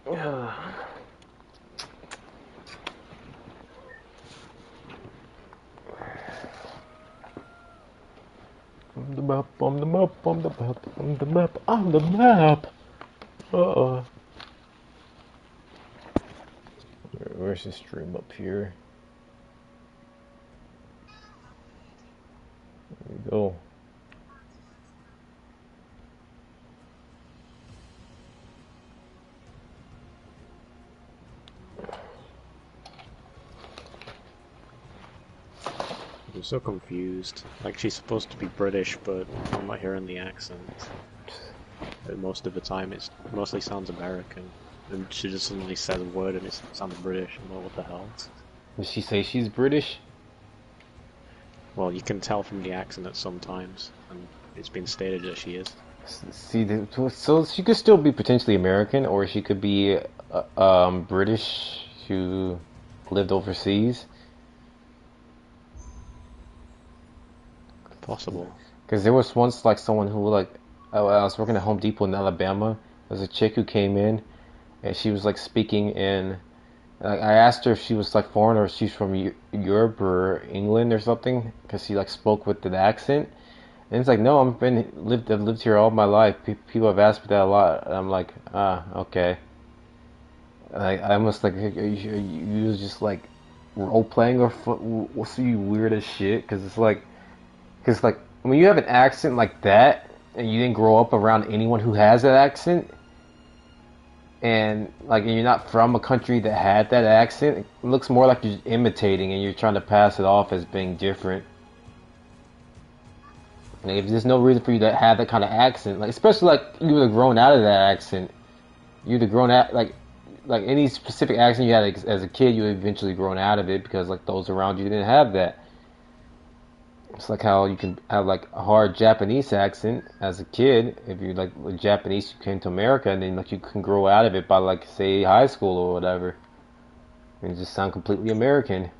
On the map, on the map, on the map, on the map, on the map. Where's the stream up here? There we go. I'm so confused. Like, she's supposed to be British, but I'm not hearing the accent. And most of the time, it mostly sounds American. And she just suddenly says a word and it sounds British. I'm like, what the hell? Did she say she's British? Well, you can tell from the accent at sometimes, and it's been stated that she is. See, so she could still be potentially American, or she could be British who lived overseas. Possible. Because there was once like someone who like I was working at Home Depot in Alabama. There was a chick who came in, and she was like speaking in. Like, I asked her if she was like foreign or if she's from Europe or England or something, because she like spoke with an accent. And it's like, no, I've lived here all my life. People have asked me that a lot. And I'm like, okay. I almost like you was just like role playing or what's you weird as shit, because like when you have an accent like that and you didn't grow up around anyone who has that accent, and like you're not from a country that had that accent, it looks more like you're just imitating and you're trying to pass it off as being different. Like, if there's no reason for you to have that kind of accent, like especially like you would have grown out of that accent, you'd have grown out like any specific accent you had as a kid, you would have eventually grown out of it because like those around you didn't have that. It's like how you can have like a hard Japanese accent as a kid. If you like Japanese, you came to America, and then like you can grow out of it by like say high school or whatever, and just sound completely American.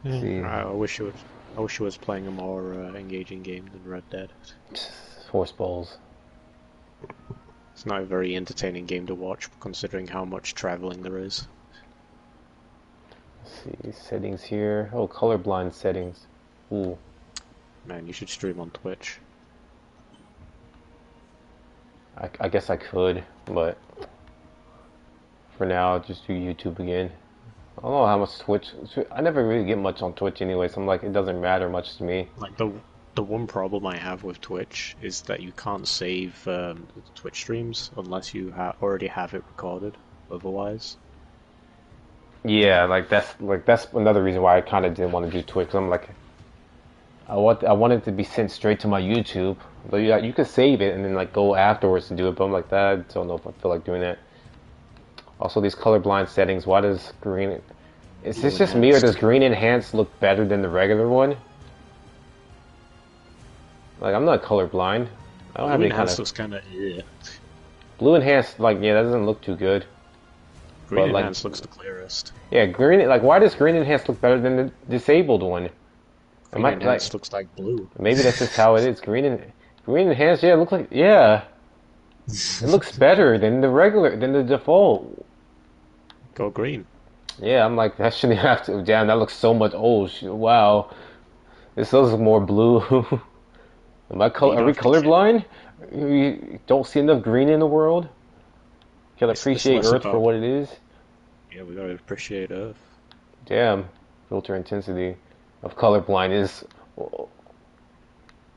See, I wish it was playing a more engaging game than Red Dead. horse balls. It's not a very entertaining game to watch, considering how much traveling there is. Let's see settings here. Oh, colorblind settings. Ooh. Man, you should stream on Twitch. I guess I could, but for now, I'll just do YouTube again. I don't know how much Twitch. I never really get much on Twitch anyway, so I'm like, it doesn't matter much to me. Like the one problem I have with Twitch is that you can't save Twitch streams unless you already have it recorded. Otherwise, Yeah, that's another reason why I kind of didn't want to do Twitch. I'm like, I want it to be sent straight to my YouTube, but you could save it and then like go afterwards and do it. But I'm like, that I don't know if I feel like doing that. Also, these colorblind settings. Why does green? Is this just me, or does green enhanced look better than the regular one? Like, I'm not colorblind. I don't have any kind of. looks kind of Blue enhanced, like, yeah, that doesn't look too good. Green like, enhanced looks the clearest. Yeah, green. Like, why does green enhanced look better than the disabled one? Green enhanced looks like blue. Maybe that's just how it is. Green enhanced. Yeah, it looks like it looks better than the default. Go green. Yeah, I'm like, that shouldn't have to. Damn, that looks so much. Oh, wow. This looks more blue. Are we colorblind? We don't see enough green in the world? Can appreciate Earth for what it is? Yeah, we gotta appreciate Earth. Damn. Filter intensity of colorblind is. Well,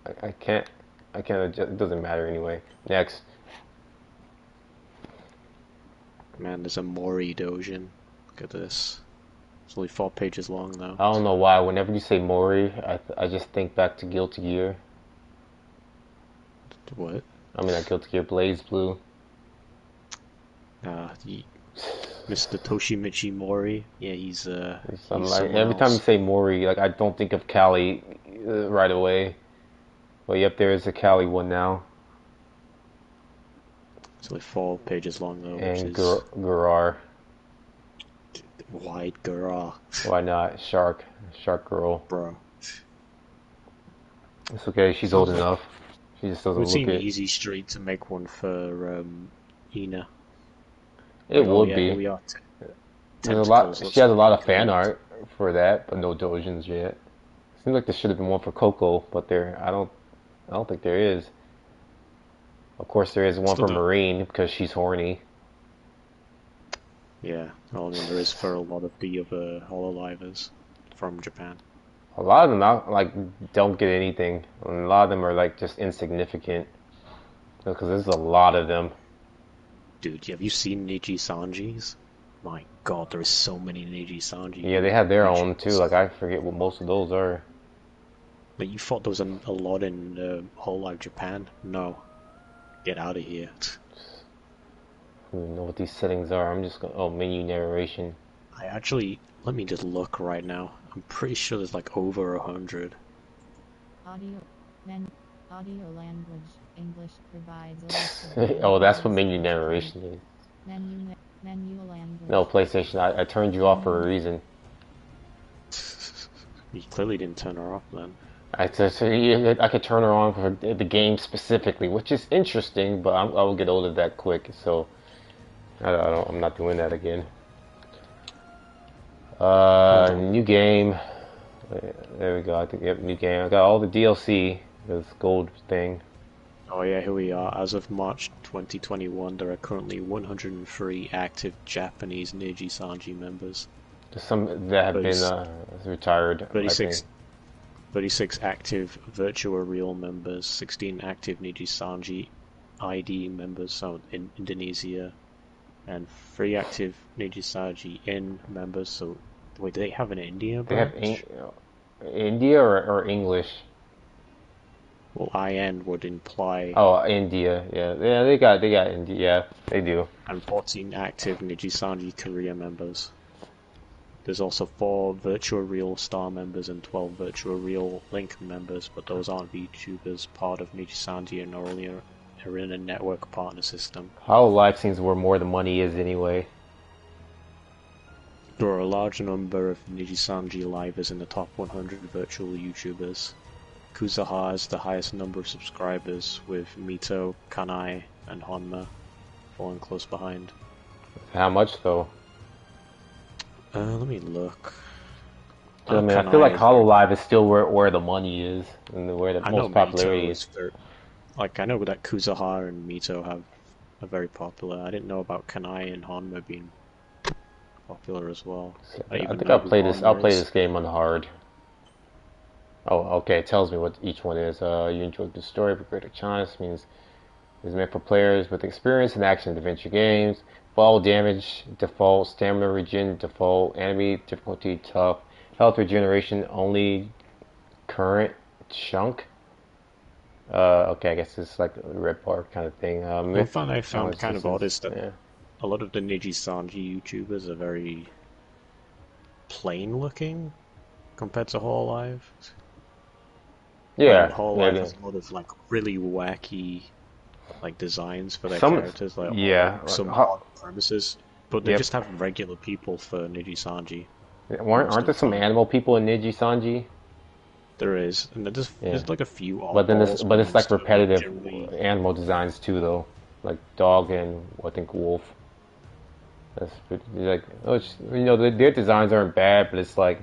I can't adjust. It doesn't matter anyway. Next. Man, there's a Mori Dojin. Look at this. It's only 4 pages long, though. I don't know why. Whenever you say Mori, I just think back to Guilty Gear. What? I mean, Guilty Gear Blaze Blue. Mr. Toshimichi Mori. Yeah, he's like, every time you say Mori, like I don't think of Cali right away. But yep, there is a Cali one now. It's only 4 pages long though. And Gurar. White Gurar. Why not? Shark Girl. Bro. It's okay. She's old enough. She just doesn't It would look seem it. easy street to make one for Ina. It Like, oh would yeah, here be. we are. There's a lot. Tentacles. She Let's has a lot of fan create. art for that, but no dojins yet. Seems like there should have been one for Coco, but there. I don't think there is. Of course, there is one Still for don't. Marine because she's horny. Yeah, well, I mean, there is for a lot of the other Hololivers from Japan. A lot of them don't get anything. And a lot of them are like just insignificant because there's a lot of them. Dude, have you seen Niji Sanji's? My god, there is so many Niji Yeah, Sanji they have their own too. YouTubers. Like I forget what most of those are. Like, you thought there was a lot in Hololive Japan? No. Get out of here. I don't even know what these settings are. I'm just going. Oh, menu narration. I actually, let me just look right now. I'm pretty sure there's like over 100. Audio, men, audio language, English provides a list of Oh, that's what languages menu in Japan. narration is. Menu language. No, PlayStation. I turned you off for a reason. You clearly didn't turn her off then. I could turn her on for the game specifically, which is interesting, but I will get old of that quick. So I'm not doing that again. Hold on. New game. There we go. I think, yep, new game. I got all the DLC. This gold thing. Oh yeah, here we are. As of March 2021, there are currently 103 active Japanese Niji Sanji members. There's some that have been 36, retired, I think. 36, 36 active Virtua Real members, 16 active Niji Sanji ID members, so in Indonesia, and 3 active Niji Sanji in members. So, wait, do they have an India They have branch? India or English. Well, IN would imply. Oh, India. Yeah. They got India. Yeah, they do. And 14 active Niji Sanji Korea members. There's also 4 Virtua Real Star members and 12 Virtua Real Link members, but those aren't VTubers part of Niji Sanji and are in a network partner system. How live seems where more the money is anyway. There are a large number of Niji Sanji livers in the top 100 virtual YouTubers. Kuzaha has the highest number of subscribers, with Mito, Kanai, and Honma falling close behind. How much though? Let me look. I mean, I feel Kanai like is Hololive is still where the money is and where the I know most popularity Mito is. is very, like, I know that Kuzaha and Mito are very popular. I didn't know about Kanai and Honma being popular as well. I I even think know I'll who play this. I'll Honma play is. this game on hard. Oh, okay. It tells me what each one is. You enjoyed the story of Greater China. This means it's meant for players with experience in action adventure games. Fall damage default, stamina regen default, enemy difficulty tough, health regeneration only, current chunk. Okay, I guess it's like a red bar kind of thing. One Myth thing I found challenge kind of odd systems. is that Yeah, a lot of the Niji Sanji YouTubers are very plain looking compared to Hololive. Like yeah, Hololive maybe has a lot of like really wacky like designs for their some. characters, like Yeah, some like, odd premises. But they yep. just have regular people for Niji Sanji Aren't most of there the some time. animal people in Niji Sanji? There is, and Yeah. there's like a few But oddballs, but it's like most of them are repetitive generally. animal designs too, though. Like dog and I think wolf. That's pretty, like their designs aren't bad, but it's like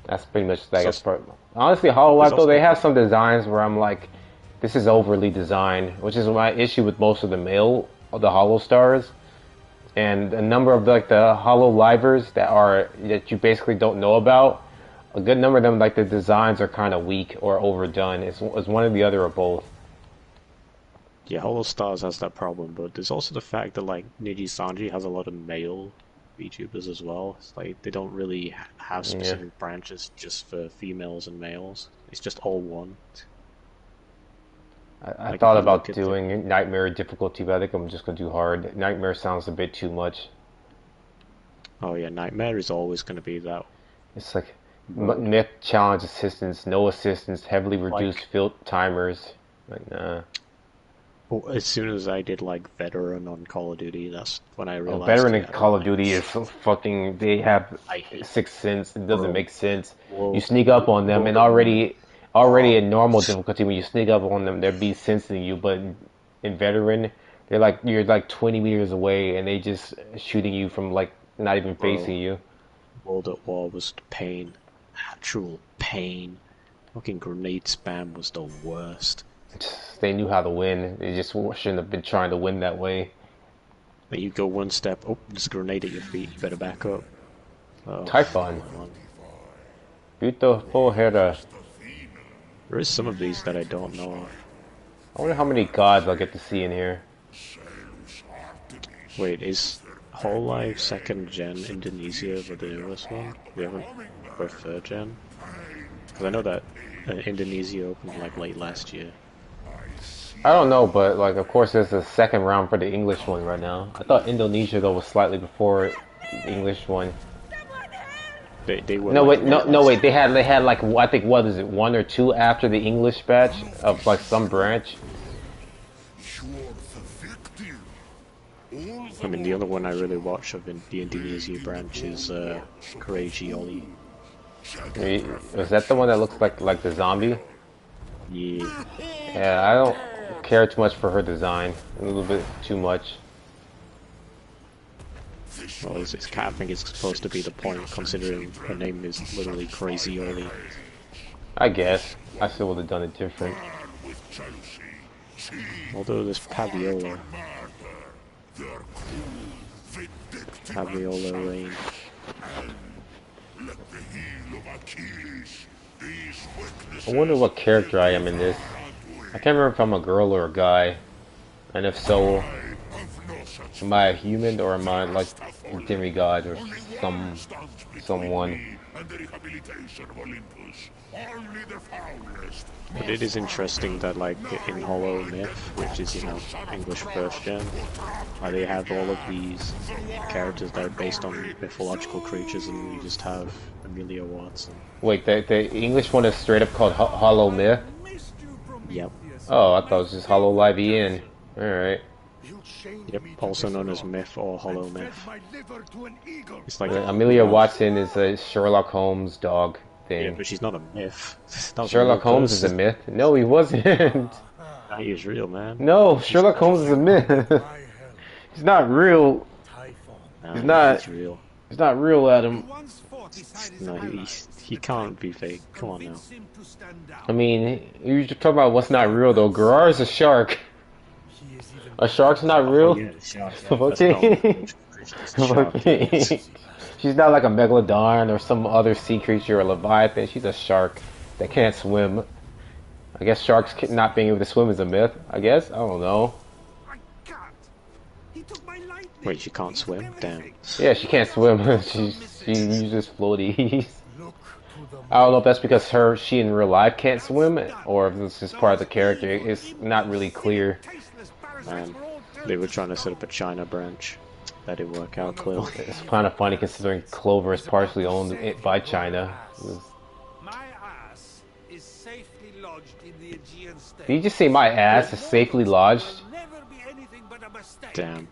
that's pretty much like So as far. Honestly, there's Hololive though they also have some designs where I'm like, this is overly designed, which is my issue with most of the Hollow Stars, and a number of like the Hololivers that you basically don't know about. A good number of them, like the designs are kind of weak or overdone. It's one or the other or both. yeah, Hollow Stars has that problem, but there's also the fact that like Niji Sanji has a lot of male VTubers as well. It's like they don't really have Yeah. specific branches just for females and males. It's just all one. I Like if thought you look about at the doing Nightmare difficulty, but I think I'm just gonna do hard. Nightmare sounds a bit too much. oh yeah, Nightmare is always going to be that It's like mode. myth challenge assistance, no assistance, heavily reduced Like field timers. Like nah. as soon as I did like veteran on Call of Duty, that's when I Oh, realized, veteran in yeah, I don't Call of like Duty is this. so fucking. They have I hate, sixth sense. It doesn't bro. make sense. You World, sneak up on them, and World of Warcraft. already Oh, in normal difficulty, when you sneak up on them, they'll be sensing you. But in veteran, They're like you're like 20 meters away, and they just shooting you from like not even Bro, facing you. World at War was pain. Actual pain. Fucking grenade spam was the worst. They knew how to win. They just shouldn't have been trying to win that way. Like you go one step, oh, there's a grenade at your feet, you better back up. Oh, Typhon. come on. Beautiful hair. There is some of these that I don't know of. I wonder how many gods I'll get to see in here. Wait, is Hololive second gen Indonesia or the newest one? We haven't for third gen? Because I know that Indonesia opened like late last year. I don't know, but like, of course, there's a second round for the English one right now. I thought Indonesia though was slightly before the English one. They were No like wait, no wait. They had like I think what is it, one or two after the English batch of like some branch. I mean, the other one I really watch of the Indonesia branch is Crazy Oli. Was that the one that looks like the zombie? Yeah. Yeah, I don't care too much for her design. A little bit too much. Well, I think it's supposed to be the point, considering her name is literally Crazy Oli. I guess. I still would have done it different. Although this Paviola Rain. I wonder what character I am in this. I can't remember if I'm a girl or a guy. And if so, am I a human or am I like a demigod or someone? But it is interesting that, like, in Hollow Myth, which is, you know, English first gen, they have all of these characters that are based on mythological creatures, and you just have Amelia Watson. Wait, the English one is straight up called Hollow Myth? Yep. Oh, I thought it was just Hollow Live Ian. Alright. Yep, also known as Myth or Hollow Myth. It's like Amelia Watson is a Sherlock Holmes dog thing. Yeah, but she's not a myth. Sherlock Holmes is a myth? No, he wasn't. Nah, he's real, man. No, Sherlock Holmes is a myth. He's not real. Nah, He's not. He's real. He's not real, Adam. No, he can't be fake. Come on now. I mean, you're talking about what's not real though. Garrar is a shark. A shark's not real? Oh, yeah, shark, Okay. Okay. She's not like a megalodon or some other sea creature or leviathan. She's a shark that can't swim. I guess sharks not being able to swim is a myth. I guess. I don't know. Wait, she can't swim? Damn. Yeah, she can't swim. she uses floaties. I don't know if that's because she in real life can't swim or if it's just part of the character. It's not really clear. They were trying to set up a China branch. That didn't work out clearly. It's kind of funny considering Clover is partially owned by China. My ass is safely lodged in the Aegean state. Did you just say my ass is safely lodged? Never be anything but a mistake. Damn.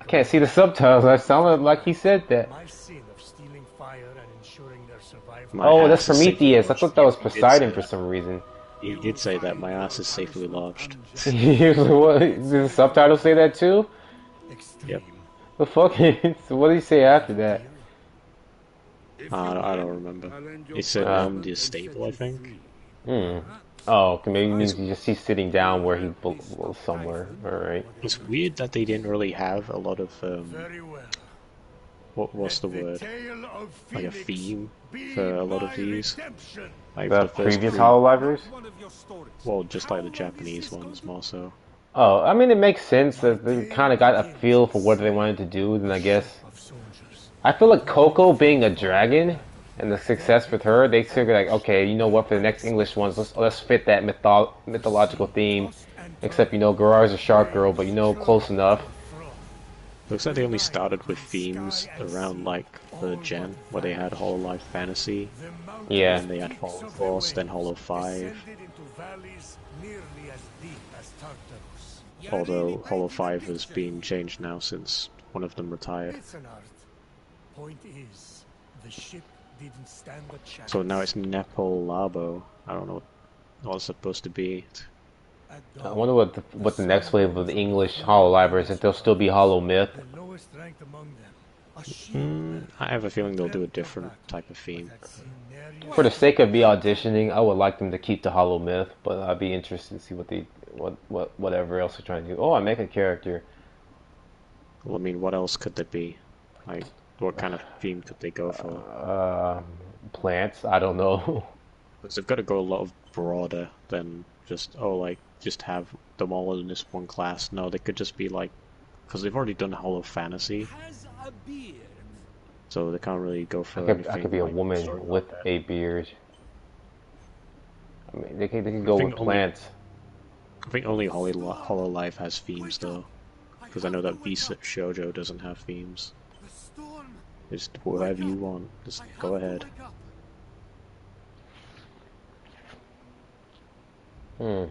I can't see the subtitles. I sounded like he said that. My sin of stealing fire and ensuring their survival. Oh, that's Prometheus. I thought that was Poseidon for some reason. He did say that my ass is safely lodged. What, did the subtitles say that too? Yep. The fuck? So what did he say after that? I don't remember. He said the stable, I think. Oh, okay, maybe it means he's sitting down where he was somewhere. Alright. It's weird that they didn't really have a lot of what's the word? Like a theme for a lot of these. Like The previous Hololive? Well, just like the Japanese ones more so. Oh, I mean, it makes sense that they kind of got a feel for what they wanted to do, then I guess. I feel like Coco being a dragon and the success with her, they figured like, okay, you know what, for the next English ones, let's fit that mythological theme. Except, you know, Garrar's a shark girl, but you know, close enough. Looks like they only started with themes around like the gen, where they had Hololive Fantasy, Yeah. and they had Hollow Force, then Hollow 5. Although Hollow 5 has been changed now since one of them retired. Point is, the ship didn't stand a chance. So now it's Nepo Labo. I don't know what it's supposed to be. at I dawn. wonder what the next wave of the English Hololive is. If there'll still be Hollow Myth. The lowest ranked among them, a shield I have a feeling they'll do a dreamt of different battle, type of but theme. had seen nary For the a sake of me shadow. auditioning, I would like them to keep the Hollow Myth, but I'd be interested to see whatever else they're trying to do. Oh, I make a character. Well, I mean, what else could there be? Like, what kind of theme could they go for? Plants. I don't know. Because they've got to go a lot of broader than just, oh, like, just have them all in this one class. No, they could just be like, because they've already done Hollow Fantasy, Has a beard. so they can't really go for I anything could be a like woman sort of with like that. a beard. I mean, they could I go think with only- plants. I think only Hololive has themes, though. Because I know that Visa Shoujo doesn't have themes. The storm. Just whatever you want, just go ahead. Hmm.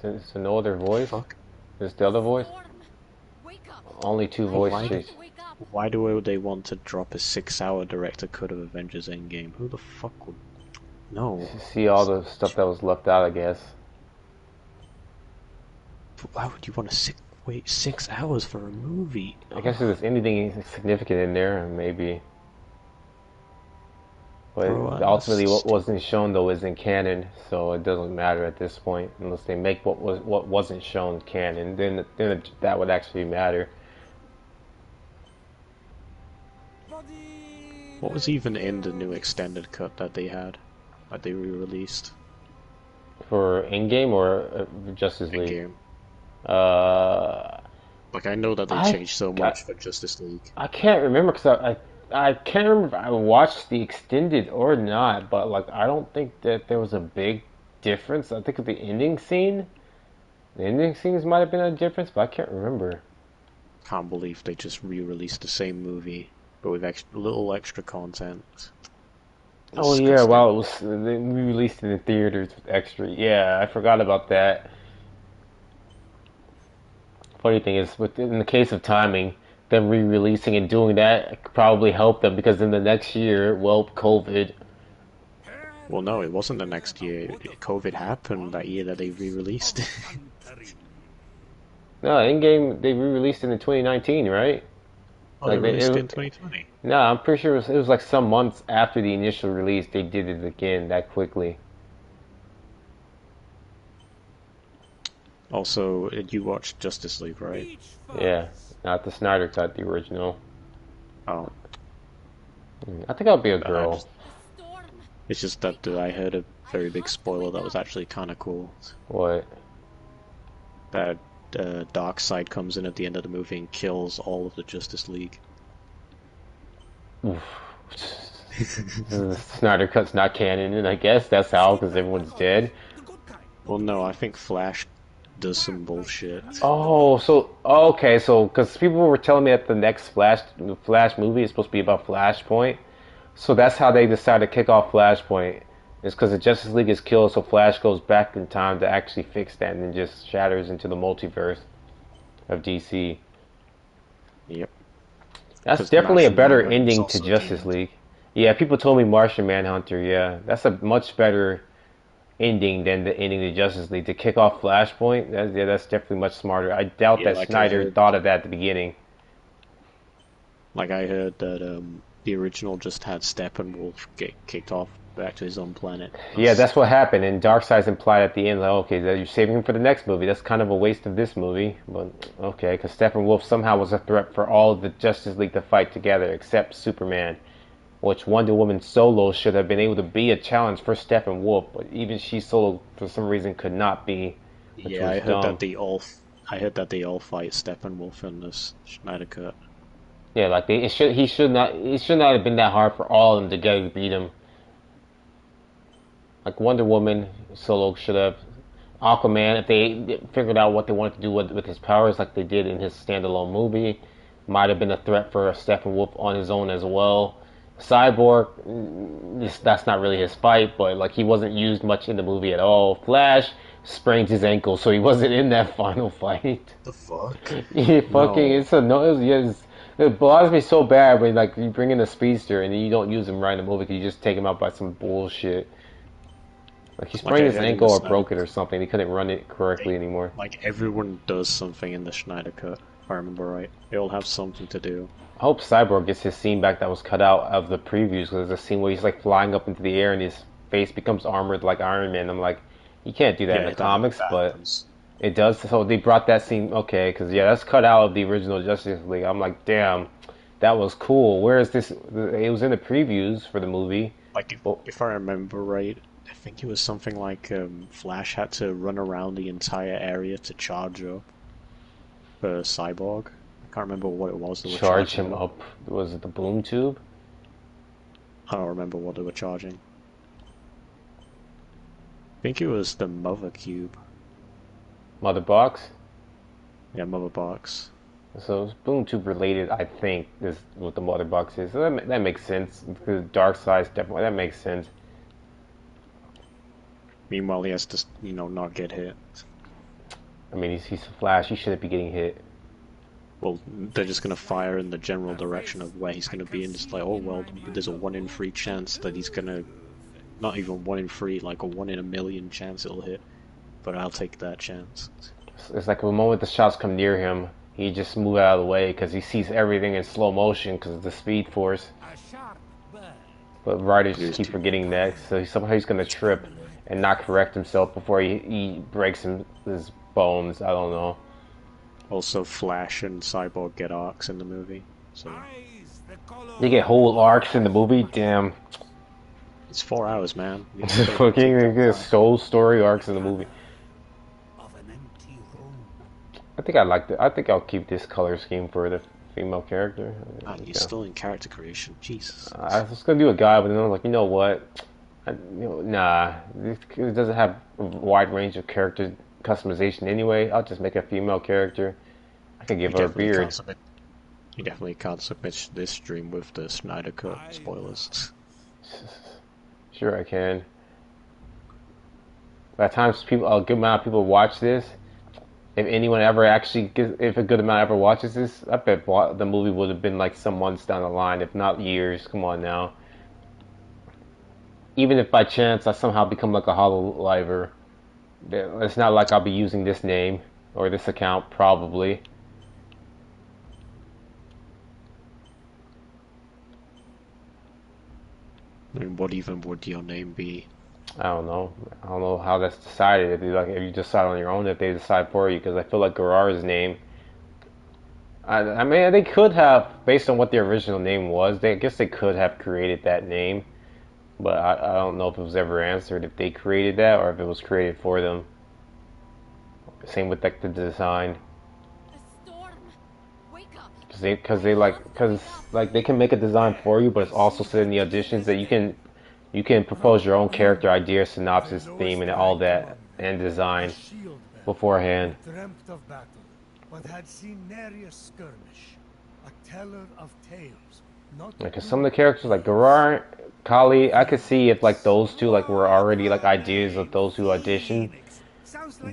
So no other voice? Fuck. There's the other voice? Wake up! Only two Why voices. Wake up! Why do they want to drop a 6-hour director cut of Avengers Endgame? Who the fuck would... No. See all the stuff that was left out, I guess. Why would you want to wait 6 hours for a movie? I guess if there's anything significant in there, maybe. But Bro, ultimately, what that's- wasn't shown though isn't canon, so it doesn't matter at this point unless they make what wasn't shown canon. Then that would actually matter. What was even in the new extended cut that they had? That they re-released? For Endgame or Justice League? Endgame. Like I know that they changed so much for Justice League. I can't remember because I can't remember if I watched the extended or not, but like I don't think that there was a big difference. I think the ending scenes might have been a difference, but I can't remember. Can't believe they just re-released the same movie, but with little extra content. Oh yeah, well it was we released it in the theaters with extra. Yeah, I forgot about that. Funny thing is, in the case of timing, them re-releasing and doing that probably helped them because in the next year, well, COVID. Well, no, it wasn't the next year. COVID happened that year that they re-released it. No, Endgame they re-released it in 2019, right? Oh, they released it in 2020. No, I'm pretty sure it was like some months after the initial release they did it again that quickly. Also, you watched Justice League, right? Yeah, not the Snyder Cut, the original. Oh. I think I'll be a girl. It's just that I heard a very big spoiler that was actually kind of cool. What? That Darkseid comes in at the end of the movie and kills all of the Justice League. Oof. The Snyder Cut's not canon, and I guess that's how, because everyone's dead. Well, no, I think Flash does some bullshit. Oh, okay, so because people were telling me that the next Flash movie is supposed to be about Flashpoint, so that's how they decided to kick off Flashpoint. It's because the Justice League is killed, so Flash goes back in time to actually fix that, and then just shatters into the multiverse of DC. Yep. That's definitely a better Manhunter is ending also to a Justice demon. League. Yeah, people told me Martian Manhunter. Yeah, that's a much better ending than the ending to Justice League. To kick off Flashpoint, that's definitely much smarter. I doubt Yeah, that like I Snyder heard- thought of that at the beginning. Like I heard that the original just had Steppenwolf get kicked off back to his own planet. Yeah, that's what happened, and Darkseid's implied at the end, like, okay, that you're saving him for the next movie. That's kind of a waste of this movie, but okay, because Steppenwolf somehow was a threat for all of the Justice League to fight together, except Superman, which Wonder Woman solo should have been able to be a challenge for Steppenwolf, but even she solo, for some reason, could not be. Which Yeah, was I heard dumb. that they all. I heard that they all fight Steppenwolf in this Snyder Cut. Yeah, like it should not have been that hard for all of them together to beat him. Like Wonder Woman solo should have. Aquaman, if they figured out what they wanted to do with his powers, like they did in his standalone movie, might have been a threat for Steppenwolf on his own as well. Cyborg, that's not really his fight, but like he wasn't used much in the movie at all. Flash sprained his ankle, so he wasn't in that final fight. The fuck? He fucking No. it's a no. It bothers me so bad when like you bring in a speedster and you don't use him right in the movie. You just take him out by some bullshit. Like he Like sprained I his heard in the ankle or Snyder broke it or something. He couldn't run it correctly anymore. like everyone does something in the Schneider cut, if I remember right. They all have something to do. I hope Cyborg gets his scene back that was cut out of the previews. Because there's a scene where he's like flying up into the air and his face becomes armored like Iron Man. I'm like, you can't do that in the Yeah, comics, that but happens. it does. So they brought that scene, okay, because yeah, that's cut out of the original Justice League. I'm like, damn, that was cool. Where is this? It was in the previews for the movie. Like Well, if I remember right, I think it was something like Flash had to run around the entire area to charge up Cyborg. I can't remember what it was they were charge charging him up. up. Was it the boom tube? I don't remember what they were charging. I think it was the Mother Cube. Mother box? Yeah, Mother Box. So it's boom tube related, I think, is what the mother box is. So that makes sense. Because Dark Side's definitely, that makes sense. Meanwhile, he has to, not get hit. I mean, he's Flash. He shouldn't be getting hit. Well, they're just gonna fire in the general direction of where he's gonna be, and just like, oh well, there's a 1 in 3 chance that he's gonna, not even 1 in 3, like a 1 in a million chance it'll hit. But I'll take that chance. It's like the moment the shots come near him, he just move out of the way because he sees everything in slow motion because of the Speed Force. But writers just keep forgetting that, so somehow he's gonna trip and not correct himself before he breaks his bones. I don't know. Also, Flash and Cyborg get arcs in the movie, so They get whole arcs in the movie. Damn. it's 4 hours, man. Fucking they get soul story arcs in the movie. I think I like I think I'll keep this color scheme for the female character. You're still in character creation, Jesus. I was gonna do a guy, but then I was like, you know what? Nah, it doesn't have a wide range of character customization anyway. I'll just make a female character. I could give her a beard. You definitely can't submit this stream with the Snyder Cut spoilers. Sure, I can. By the time a good amount of people watch this, if anyone ever actually if a good amount ever watches this, I bet the movie would have been like some months down the line, if not years. Come on now. Even if by chance I somehow become like a hololiver, it's not like I'll be using this name or this account, probably. I mean, what even would your name be? I don't know. I don't know how that's decided. If you decide on your own, if they decide for you, because I feel like Garara's name. I mean, they could have, based on what the original name was. I guess they could have created that name, but I don't know if it was ever answered if they created that or if it was created for them. Same with like the design. Because they can make a design for you, but it's also said in the auditions that you can propose your own character idea, synopsis, theme, and all that, and design beforehand. Dreamt of battle, but had seen nary a skirmish. A teller of tales. Because some of the characters like Garar, Kali, I could see if like those two like were already like ideas of those who auditioned.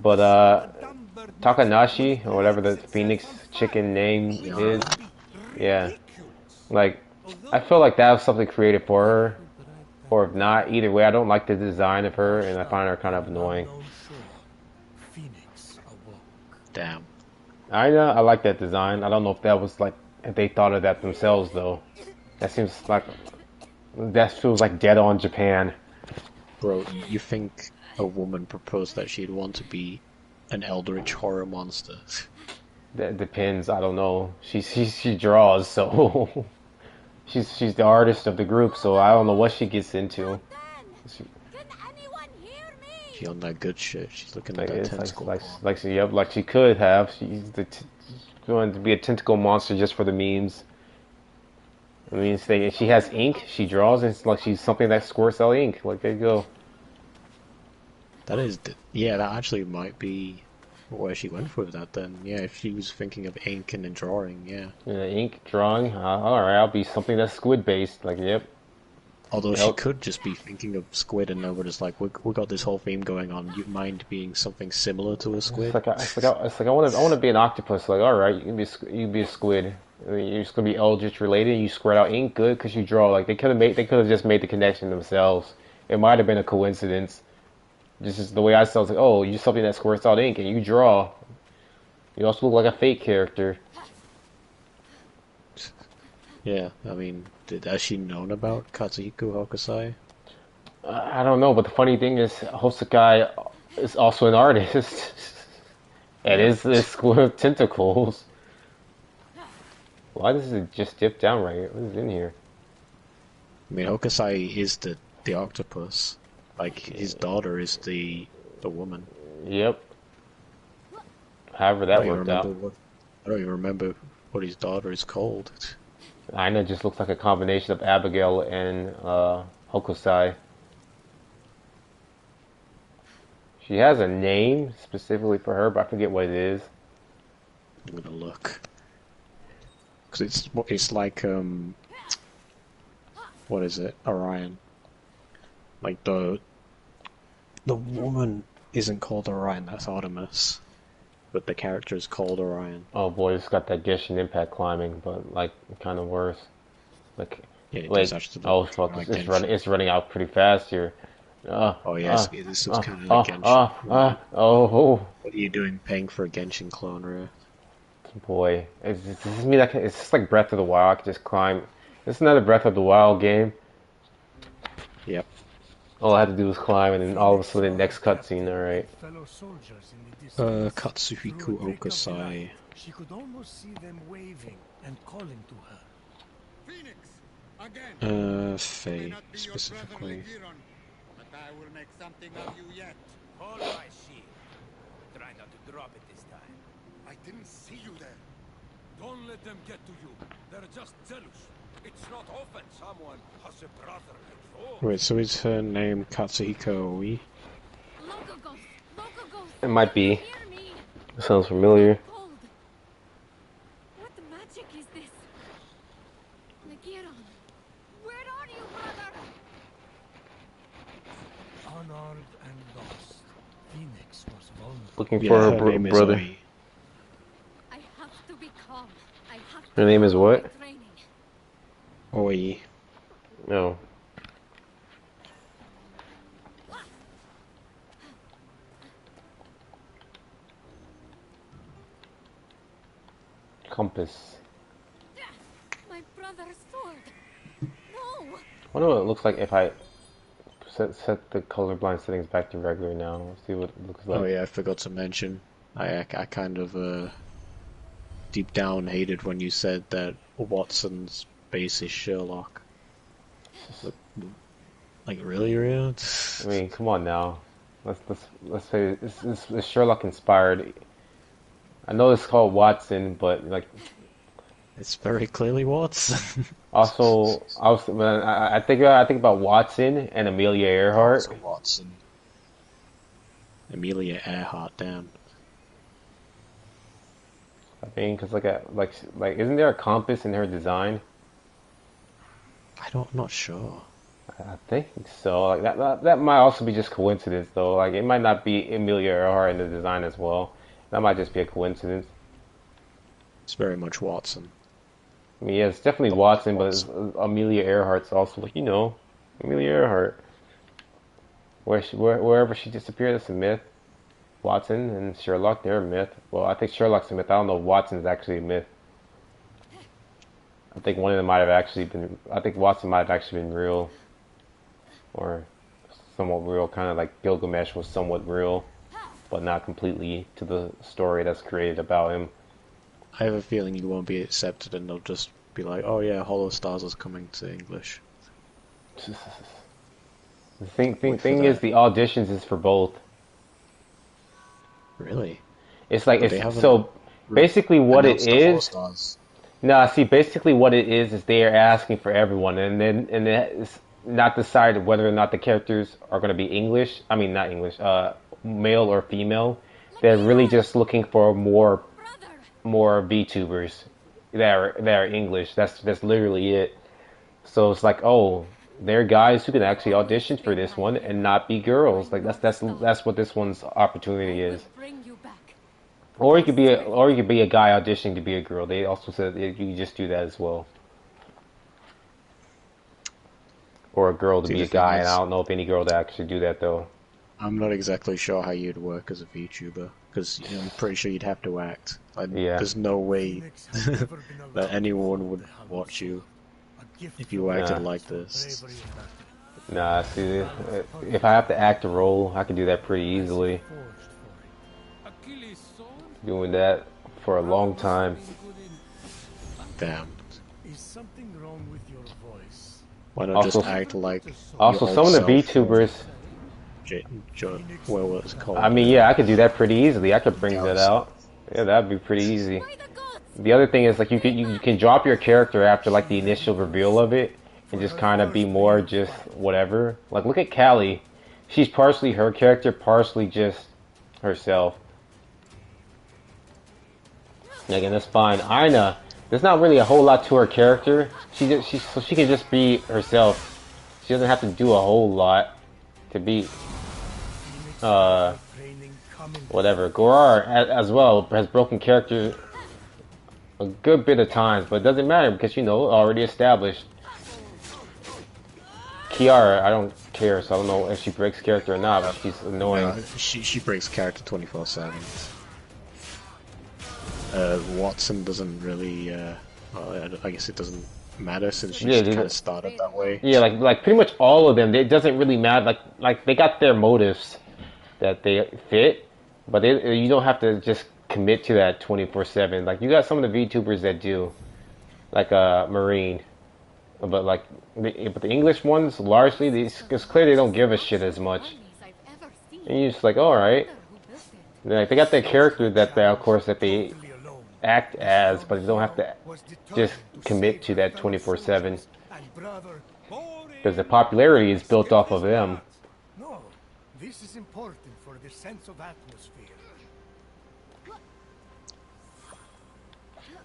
But Takanashi or whatever the Phoenix chicken name is, yeah, like I feel like that was something created for her, or if not, either way, I don't like the design of her, and I find her kind of annoying. Damn. I know, I like that design. I don't know if that was like if they thought of that themselves though. That feels like dead on Japan. Bro, you think a woman proposed that she'd want to be an eldritch horror monster? That depends. I don't know. She draws, so she's the artist of the group. So I don't know what she gets into. She on that good shit. She's looking at that tentacle. Like she could have. She's going to be a tentacle monster just for the memes. I mean, she has ink. She draws, and it's like she's something that squirts out ink. Like there you go. Yeah, that actually might be where she went with that then. Yeah, if she was thinking of ink and then drawing, yeah. Yeah, ink, drawing, alright, I'll be something that's squid based, like, yep. Although she could just be thinking of squid and we're just like, we got this whole theme going on, you mind being something similar to a squid? It's like I want to be an octopus, like, alright, you can be a squid. I mean, you're just gonna be eldritch related, you squirt out ink, good, because you draw, like, they could have just made the connection themselves. It might have been a coincidence. This is the way I saw it. Like, oh, you're something that squirts out ink and you draw. You also look like a fake character. Yeah, I mean, has she known about Katsuhiko Hokusai? I don't know, but the funny thing is, Hosakai is also an artist. And is square of tentacles. Why does it just dip down right here? What is in here? I mean, Hokusai is the octopus. Like, his daughter is the woman. Yep. However that worked out. I don't even remember what his daughter is called. Aina just looks like a combination of Abigail and Hokusai. She has a name specifically for her, but I forget what it is. I'm gonna look. Because it's like, what is it? Orion. Like, the woman isn't called Orion, that's Artemis. But the character is called Orion. Oh boy, it's got that Genshin Impact climbing, but like kind of worse. Like, Yeah, it like does actually oh fuck, like it's running out pretty fast here. Oh yes, this looks kind of like Genshin. Oh. What are you doing paying for a Genshin clone, Rare? Boy, it's me like it's just like Breath of the Wild. I could just climb. This is another Breath of the Wild game. Yep. All I had to do was climb, and then all of a sudden, next cutscene. All right. Katsuhiko Hokusai. She could almost see them waving and calling to her. Phoenix, again. Faye, specifically. But I will make something of you yet. Hold my shield. Try not to drop it this time. I didn't see you there. Don't let them get to you. They're just jealous. It's not often someone has a brother like yours. Wait, so is her name Katsuhiko Oi? It might be. It sounds familiar. What magic is this? Nagiron, where are you, brother? Unarmed and lost, Fenyx was vulnerable. Looking for her brother. I have to be calm. I have to Her name is what? training. Oi. No. Compass. My brother's sword. No. I wonder what it looks like if I set the colorblind settings back to regular now. Let's see what it looks like. Oh yeah, I forgot to mention. I kind of deep down hated when you said that Watson's base is Sherlock. Like really, real? I mean, come on now. Let's say it's Sherlock inspired. I know it's called Watson, but like It's very clearly Watson. also I think about Watson and Amelia Earhart. Also Watson. Amelia Earhart, damn. I mean, because like isn't there a compass in her design? I'm not sure. I think so. Like that might also be just coincidence though. Like it might not be Amelia Earhart in the design as well. That might just be a coincidence. It's very much Watson. I mean, yeah, it's definitely Watson, but Amelia Earhart's also like Amelia Earhart. Wherever she disappeared, that's a myth. Watson and Sherlock, they're a myth. Well, I think Sherlock's a myth. I don't know if Watson's actually a myth. I think one of them might have actually been. I think Watson might have actually been real, or somewhat real. Kind of like Gilgamesh was somewhat real, but not completely to the story that's created about him. I have a feeling you won't be accepted and they'll just be like, oh yeah, Hollow Stars is coming to English. The thing is, the auditions is for both. Really? It's like But it's so basically what it is. No, see, basically what it is they are asking for everyone, and it's not decided whether or not the characters are going to be English. I mean, not English, male or female. They're really just looking for more VTubers that are English. That's literally it. So it's like, oh, they're guys who can actually audition for this one and not be girls. Like that's what this one's opportunity is. Or you could be a guy auditioning to be a girl. They also said you can just do that as well. Or a girl to be a guy, and I don't know if any girl would actually do that though. I'm not exactly sure how you'd work as a VTuber, because I'm pretty sure you'd have to act. Yeah. There's no way Fenyx has never been allowed that to anyone hold would the Hallowed watch you Sword, a gift if you from acted Nah. like for this. bravery and battle. Nah, see, if I have to act a role, I can do that pretty easily. Forged for it. Achilles' sword? Doing that for a long Brother must have time. been good in- Damn. Is something wrong with your voice? Why not Also- just act like Also, your some of the old self, or VTubers, what was it called? I mean, yeah, I could do that pretty easily. I could bring that Galaxy. out. Yeah, that'd be pretty easy. By the gods! The other thing is, like, you can drop your character after, like, the initial reveal of it, and just kind of be more just whatever. Like, look at Callie. She's partially her character, partially just herself. Again, that's fine. Aina, there's not really a whole lot to her character. So she can just be herself. She doesn't have to do a whole lot to be Training coming. whatever. Gorar as well has broken character a good bit of times, but it doesn't matter because already established. Kiara, I don't care, so I don't know if she breaks character or not, but she's annoying. She breaks character 24/7. Watson doesn't really. Well, I guess it doesn't matter since she Yeah, kind of started that way. Yeah, like pretty much all of them. It doesn't really matter. Like they got their motives that they fit, but you don't have to just commit to that 24/7. Like you got some of the VTubers that do, like Marine, but but the English ones largely, it's clear they don't give a shit as much. Armies I've ever seen. And you're just like, all right. Who built it? Like they got their character that they, of course, that they Totally alone. act as, but they don't have to Was determined just to commit save to her that fellow 24/7 soldiers and brother. because the popularity is built off of them. No, this is important for the sense of atmosphere.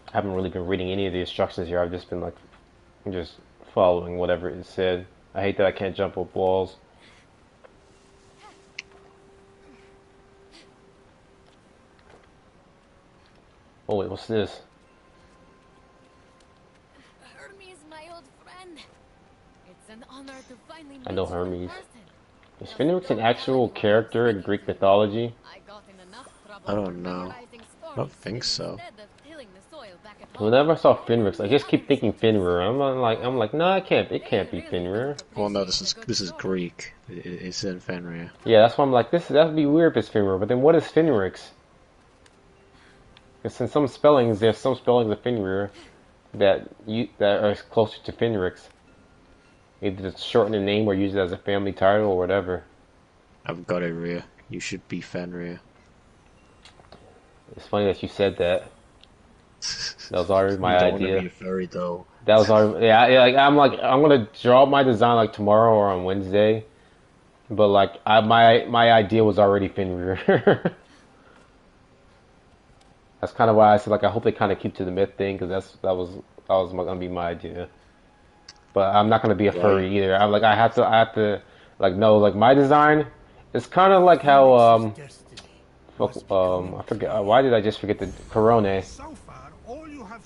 I haven't really been reading any of the instructions here. I've just been just following whatever it said. I hate that I can't jump up walls. Oh wait, what's this? Hermes, my old friend. It's an honor to finally meet I know you in Hermes. person. Is Fenyx an actual character in Greek mythology? I got in enough trouble I don't for know. memorizing I don't stories think so. instead of tilling the soil back at home. Whenever I saw Fenyx, I just keep thinking Fenrir. I'm like, no, it can't be Fenrir. Well, no, this is Greek. It's in Fenrir. Yeah, that's why I'm like, that'd be weird if it's Fenrir. But then what is Fenyx? Because in some spellings, there's some spellings of Fenrir that are closer to Fenyx. Either to shorten the name or use it as a family title or whatever. I've got it, Rhea. You should be Fenrir. It's funny that you said that. That was already my You don't idea. want to be a furry, though. That was already, yeah. I'm gonna draw my design like tomorrow or on Wednesday, but my idea was already Fenrir. That's kind of why I said I hope they kind of keep to the myth thing because that was gonna be my idea. But I'm not gonna be a furry either. I have to no, my design. It's kind of like how I forget why did I just forget the Corone.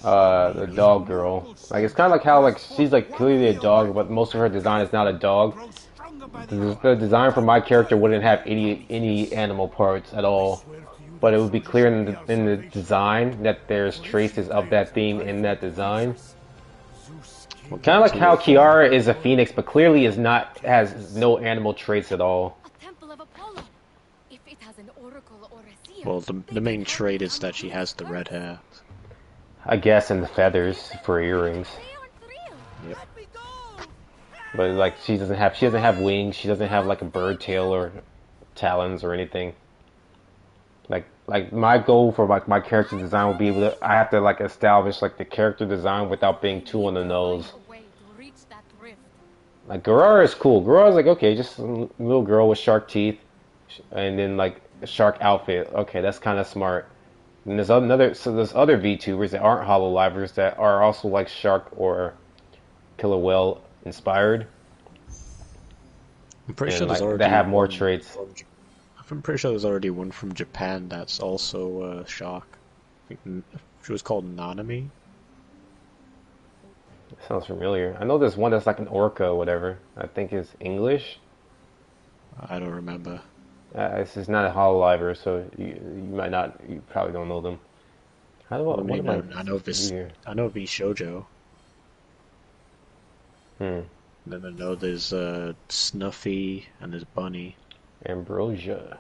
The dog girl. It's kind of like how she's clearly a dog, but most of her design is not a dog. The design for my character wouldn't have any animal parts at all, but it would be clear in the design that there's traces of that theme in that design. Kind of like how Kiara is a phoenix, but clearly has no animal traits at all. A temple of Apollo. If it has an oracle or a seer, Well, the main trait is that she has the red hair. I guess, and the feathers for earrings. they aren't real. Yep. But she doesn't have wings. She doesn't have a bird tail or talons or anything. Like my goal for my character design would be I have to establish the character design without being too on the nose. A way to reach that rift. Garara is cool. Garara's okay, just a little girl with shark teeth, and then a shark outfit. Okay, that's kind of smart. And there's other VTubers that aren't Hololivers that are also shark or killer whale inspired. I'm pretty And sure there's already that have more one traits. I'm pretty sure there's already one from Japan that's also shark. She was called Nanami. Sounds familiar. I know there's one that's an orca or whatever. I think is English. I don't remember. This is not a Hololiver, so you might not, you probably don't know them. How do I, Well, I what mean, am I I know this. here? I know V Shoujo. Hmm. Then I know there's Snuffy and there's Bunny. Ambrosia.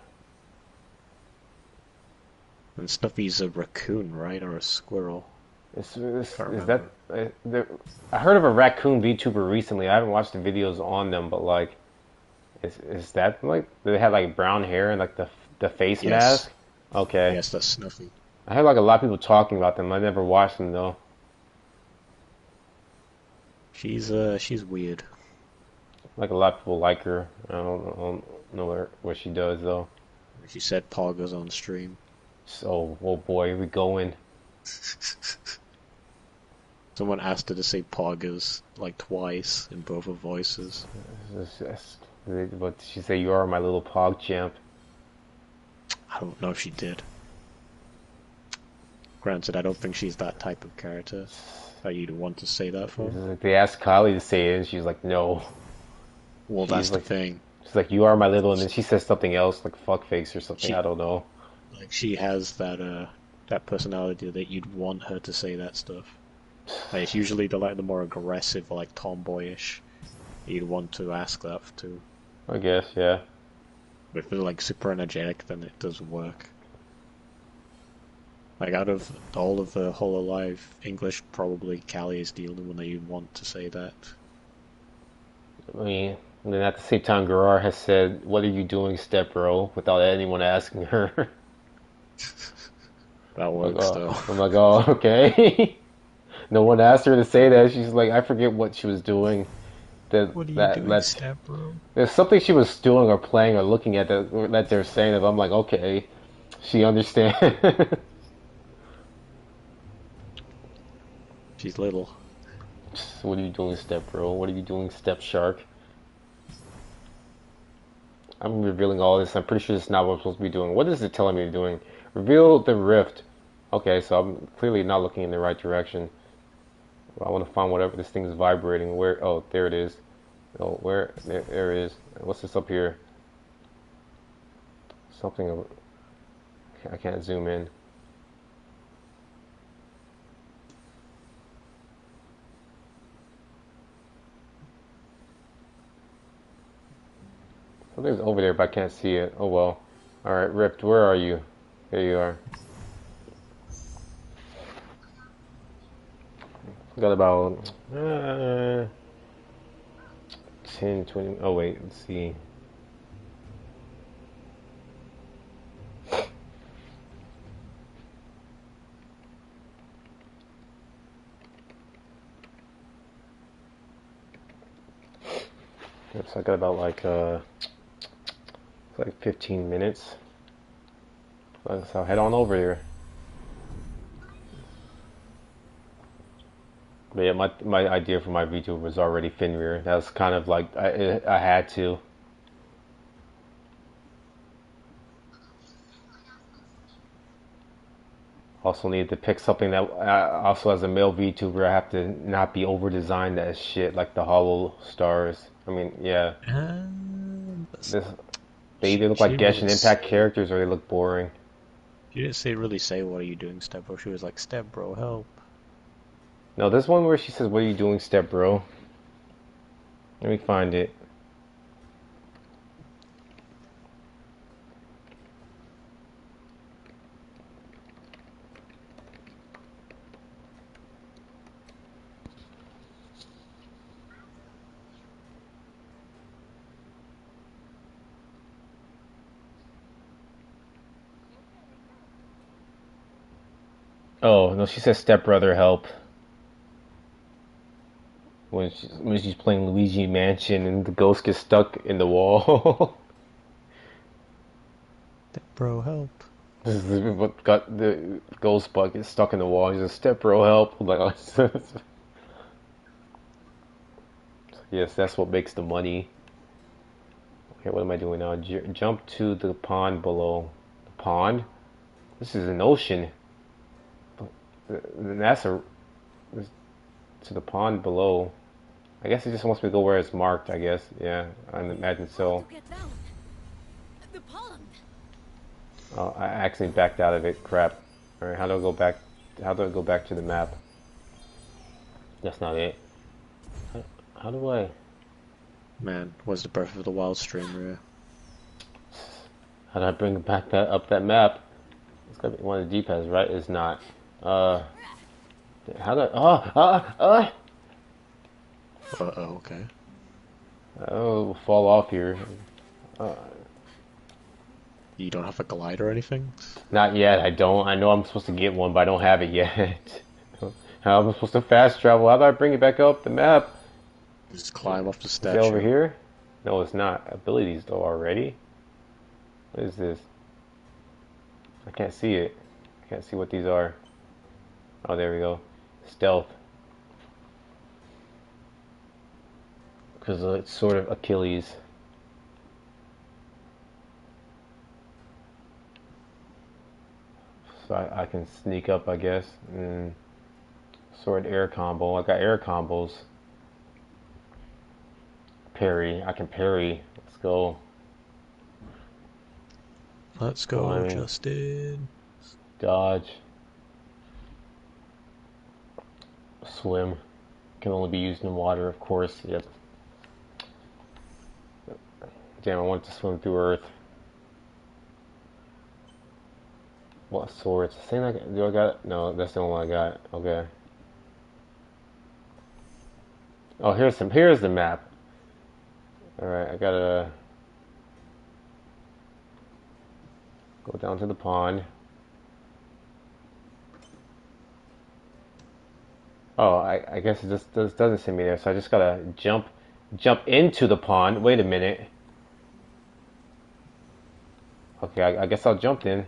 And Snuffy's a raccoon, right, or a squirrel? Can't Is that? remember. I heard of a raccoon VTuber recently. I haven't watched the videos on them, but like, is that like they had like brown hair and like the face Yes, mask? Okay, yes, that's Snuffy. I heard like a lot of people talking about them. I never watched them though. She's weird. Like a lot of people like her. I don't know what she does though. She said Poggers on stream. So, oh boy, here we going. Someone asked her to say Poggers like twice in both her voices. But she said, "You are my little pog champ." I don't know if she did. Granted, I don't think she's that type of character that you'd want to say that for. Like they asked Kylie to say it, and she's like, "No." Well, She's that's the like, thing. she's like, "You are my little," and then she says something else, like "fuckface" or something. I She don't know. she has that personality that you'd want her to say that stuff. Like, it's usually the more aggressive, or like tomboyish. You'd want to ask that too. I guess, yeah. But if they're like super energetic, then it does work. Like out of all of the Hololive English, probably Callie is the only one that you'd want to say that. I mean, and then at the same time, Gerard has said, "What are you doing, step bro?" without anyone asking her. That works though. I'm like, oh, okay. No one asked her to say that. She's like, I forget what she was doing. What are you That doing, let step bro? There's something she was doing or playing or looking at that they're saying of. I'm like, okay, she understands. She's little. What are you doing, step bro? What are you doing, step shark? I'm revealing all this. I'm pretty sure this is not what I'm supposed to be doing. What is it telling me to be doing? Reveal the rift. Okay, so I'm clearly not looking in the right direction. I want to find whatever this thing is vibrating. Where? Oh, there it is. Oh, where? There it is. What's this up here? Something. I can't zoom in. Something's over there, but I can't see it. Oh well. All right, Rift. Where are you? There you are. Got about 10, 20. Oh wait, let's see. Oops, I got about like 15 minutes. So I'll head on over here. But yeah, my idea for my VTuber was already Fenrir. That was kind of like I had to. Also needed to pick something that also as a male VTuber I have to not be over designed as shit like the Hollow Stars. I mean, yeah, That's, this they she, either look she like didn't really. Genshin Impact characters or they look boring. She didn't really say what are you doing, step bro. She was like, step bro, help. No, this one where she says, "What are you doing, step bro?" Let me find it. Oh no, she says, "Stepbrother, help." When she's playing Luigi Mansion and the ghost gets stuck in the wall. Step bro, help. This is what got the ghost bug gets stuck in the wall. He's a step bro, help. I'm like, oh, yes, that's what makes the money. Okay, what am I doing now? Jump to the pond below. The pond? This is an ocean. That's to the pond below. I guess it just wants me to go where it's marked. I guess, yeah. I imagine How so. to get down? The the pond. Oh, I actually backed out of it. Crap. Alright, how do I go back? How do I go back to the map? That's not it. How do I? Man, where's the Breath of the Wild stream, Rhea? How do I bring back up that map? It's gotta be one of the D-pads, right? It's not. How do I? Okay. Oh, fall off here. You don't have a glide or anything? Not yet. I don't. I know I'm supposed to get one, but I don't have it yet. How am I supposed to fast travel? How do I bring it back up the map? Just climb off the Is statue. it over here? No, it's not. Abilities though already. What is this? I can't see it. I can't see what these are. Oh, there we go. Stealth. Because it's sort of Achilles. So I can sneak up, I guess. Sword air combo. I got air combos. Parry. I can parry. Let's go. Let's go, Climbing. Justin. Dodge. Swim. Can only be used in water, of course. Yep. Damn, I want to swim through Earth. What swords? Saying like, do I got? No, that's the only one I got. Okay. Oh, here's the map. All right, I gotta go down to the pond. Oh, I guess it just doesn't send me there, so I just gotta jump into the pond. Wait a minute. Okay, I guess I'll jump in.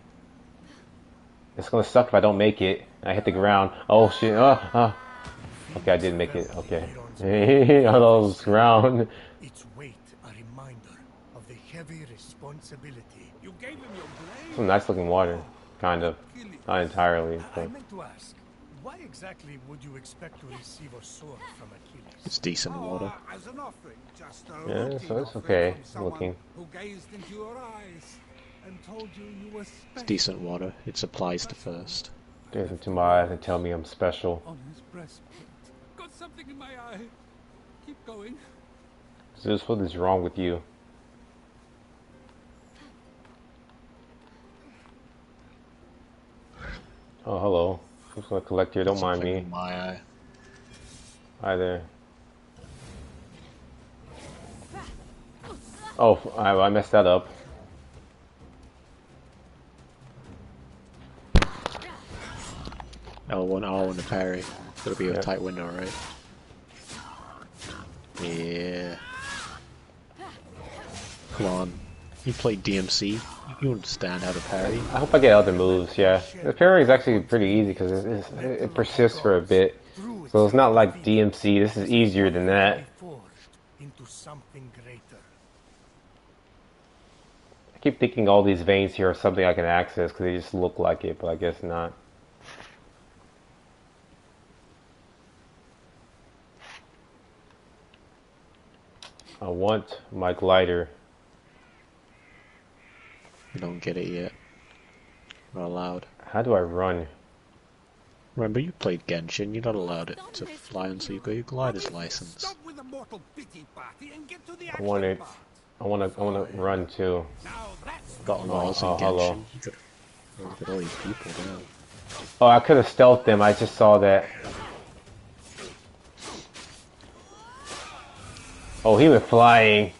It's gonna suck if I don't make it. I hit the ground. Oh shit! Okay, I did make it. Okay. I lost ground. Its weight a reminder of the heavy responsibility. You gave him your blade? Some nice looking water, kind of. Not entirely, I but meant to ask, why exactly would you expect to receive a sword from Achilles? It's decent water. As an offering, just a yeah, routine so it's offering okay from someone looking. who gazed into your eyes and told you you were It's special. decent water. It supplies to first. Gaze into my eyes and tell me I'm special. On his breastplate. Got something in my eye. Keep going. Zeus, what is wrong with you? Oh, hello. I'm just gonna collect here. Don't mind Something me. in my eye. Hi there. Oh, I messed that up. L1, R1 to parry. It'll be a tight window, right? Yeah. Come on. You played DMC. You understand how to parry. I hope I get other moves, yeah. The parry is actually pretty easy because it persists for a bit. So it's not like DMC, this is easier than that. Forged into something greater. I keep thinking all these veins here are something I can access because they just look like it, but I guess not. I want my glider. You don't get it yet. Not allowed. How do I run? Remember, you played Genshin. You're not allowed it to fly until you got your glider's license. Stop with the mortal pity party and get to the I action want it. part. I want to run too. Now that's Got walls in oh, Genshin. hello. Look at all these people down. Oh, I could have stealthed them. I just saw that. Oh, he went flying.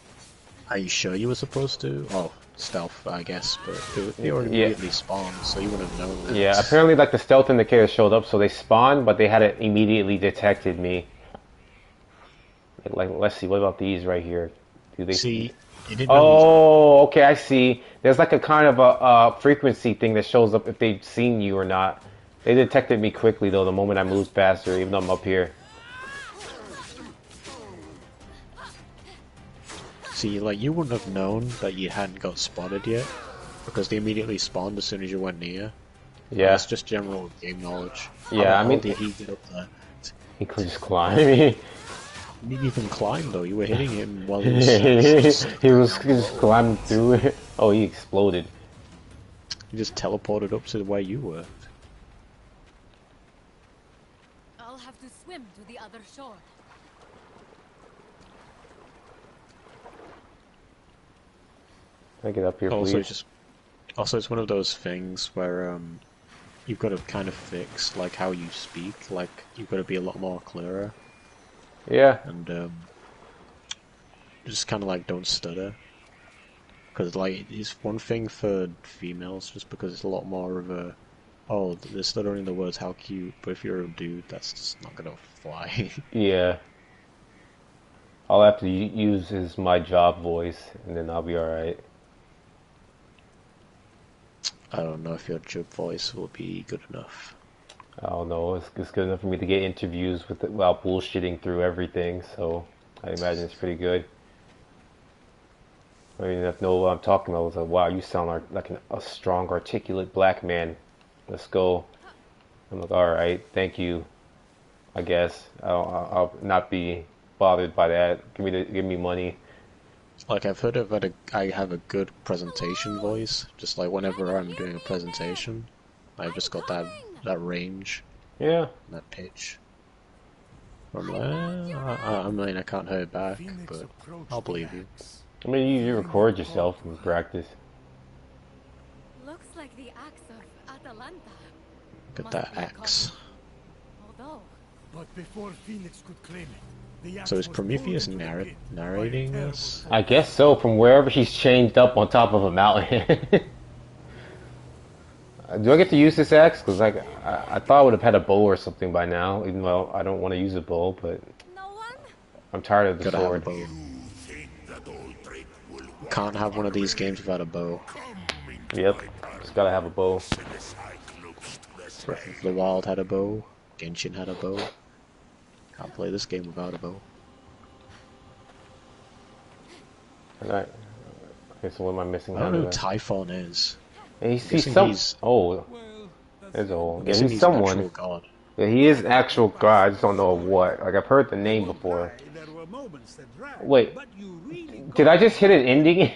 Are you sure you were supposed to? Oh, stealth, I guess, but they already immediately spawned, so you would have known that. Yeah, apparently like the stealth indicator showed up, so they spawned, but they hadn't immediately detected me. Like, let's see, what about these right here? Do they See, you didn't know Oh, okay, I see. There's like a kind of a frequency thing that shows up if they've seen you or not. They detected me quickly though, the moment I moved faster, even though I'm up here. See, like, you wouldn't have known that you hadn't got spotted yet, because they immediately spawned as soon as you went near. Yeah. That's just general game knowledge. Yeah, How I mean, did he get up there? he could just climb. He didn't even climb though. You were hitting him while he was. he was just climbing through it. Oh, he exploded. He just teleported up to where you were. I'll have to swim to the other shore. Can I get up here, Also, please? it's one of those things where you've got to kind of fix like how you speak. Like you've got to be a lot more clearer Yeah. and just kind of like don't stutter. Because like it's one thing for females, just because it's a lot more of a oh they're stuttering the words how cute. But if you're a dude, that's just not gonna fly. Yeah. All I have to use is my job voice, and then I'll be alright. I don't know if your job voice will be good enough. I don't know. It's good enough for me to get interviews without bullshitting through everything, so I imagine it's pretty good. I mean, if know what I'm talking about, I was like, wow, you sound like a strong, articulate black man. Let's go. I'm like, alright, thank you. I guess. I'll not be bothered by that. Give me money. Like I've heard of I have a good presentation voice. Just like whenever I'm doing a presentation, I've just got that range, Yeah. that pitch. I'm like, I mean, I can't hear it back, Fenyx but approached I'll the believe you. axe. I mean, you record yourself and practice. Looks like the axe of Atalanta. Get Must that be a axe. copy. Although, But before Fenyx could claim it, the axe So is was Prometheus pulled into the pit by a narrating terrible this? I guess so, from wherever he's changed up on top of a mountain. Do I get to use this axe? Because I thought I would have had a bow or something by now, even though I don't want to use a bow, but no one? I'm tired of the Gotta have a sword. bow. Can't have one of these games without a bow. Yep, just gotta have a bow. Breath of the Wild had a bow. Genshin had a bow. Can't play this game without a bow. Alright. Okay, so what am I missing? I don't know who How Typhon is. he's guessing some. he's- Oh, Well, that's there's a hole. I'm Yeah, guessing he's he's an actual someone. god. Yeah, he is an actual god. I just don't know what. Like I've heard the name before. There were moments that dragged, Wait, but you really did I just hit an ending?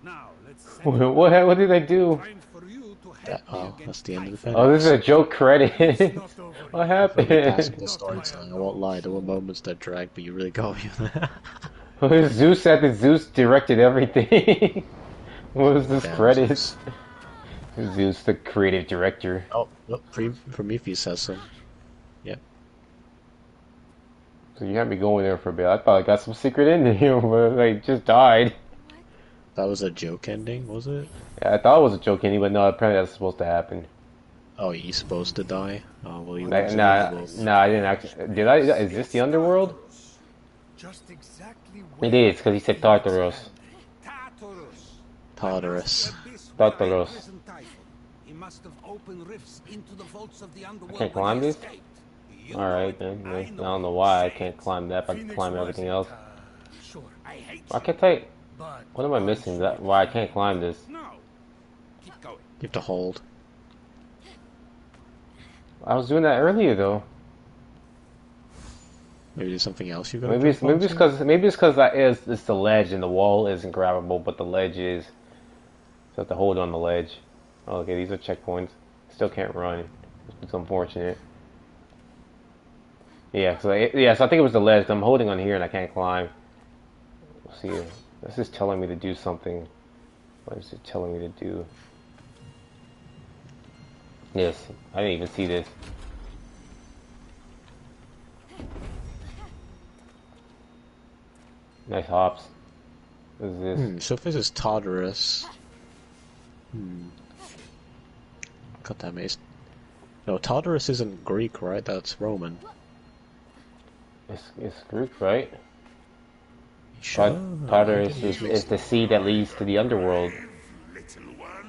Now let's set What did I do? time for you to help me Oh, against that's the end of the Typhon. Oh, this is a joke It's credit. not over What yet. happened? Fantastical storytelling, I won't lie, there were moments that dragged, but you really got me there. Zeus said that Zeus directed everything. What was this Damn, credits? Zeus, the creative director. Oh, look, Prometheus has some. Yep. So you had me going there for a bit. I thought I got some secret ending here, but like just died. That was a joke ending, was it? Yeah, I thought it was a joke ending, but no, apparently that's supposed to happen. Oh, he's supposed to die? Oh, well, you Nah, was nah, invisible. nah, I didn't actually. Did I? Is this the underworld? Just exactly It is, because he said Tartarus. Tartarus. Tartarus. Tartarus. He must have opened rifts into the vaults of the underworld. can't when climb he this? escaped. You Alright know then. it, I don't know why I can't climb that, but I can Fenyx climb everything else. Sure, I hate Why you. can't I? but What am I missing? That why I can't climb this? No. Keep going. You have to hold. I was doing that earlier though. Maybe there's something else you got Maybe it's because it's the ledge and the wall isn't grabbable, but the ledge is. So I have to hold on the ledge. Oh, okay, these are checkpoints. Still can't run. It's unfortunate. Yeah, so I think it was the ledge. I'm holding on here and I can't climb. Let's see. This is telling me to do something. What is it telling me to do? Yes, I didn't even see this. Nice hops. What is this? So if this is Tartarus... God damn it. No, Tartarus isn't Greek, right? That's Roman. It's Greek, right? Sure? Tartarus is the sea that leads to the underworld,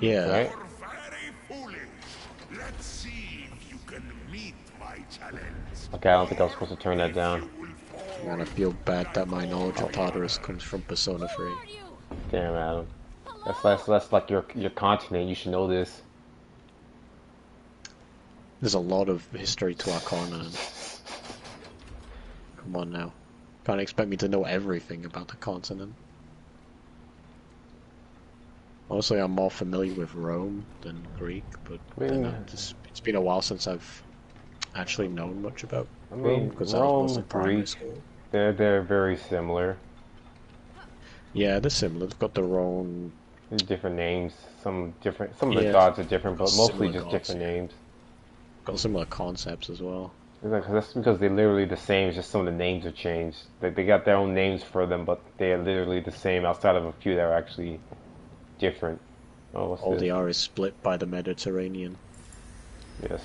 Yeah. right? Very foolish. Let's see if you can meet my challenge. Okay, I don't think I was supposed to turn that down. Man, I feel bad that my knowledge of Tartarus comes from Persona 3. Who are you? Damn, Adam. That's like your continent. You should know this. There's a lot of history to Arcana. Come on now. Can't expect me to know everything about the continent. Honestly, I'm more familiar with Rome than Greek, but I then mean, it's been a while since I've actually known much about I Rome mean, because that was mostly Rome, primary Greek, school. they're very similar. Yeah, they're similar. They've got their own, Different names. Some of the yeah, gods are different, but mostly similar just gods. different Yeah, names. got similar concepts as well. That's because they're literally the same. It's just some of the names are changed. They got their own names for them, but they are literally the same. Outside of a few that are actually different. Oh, what's All this? they are is split by the Mediterranean. Yes,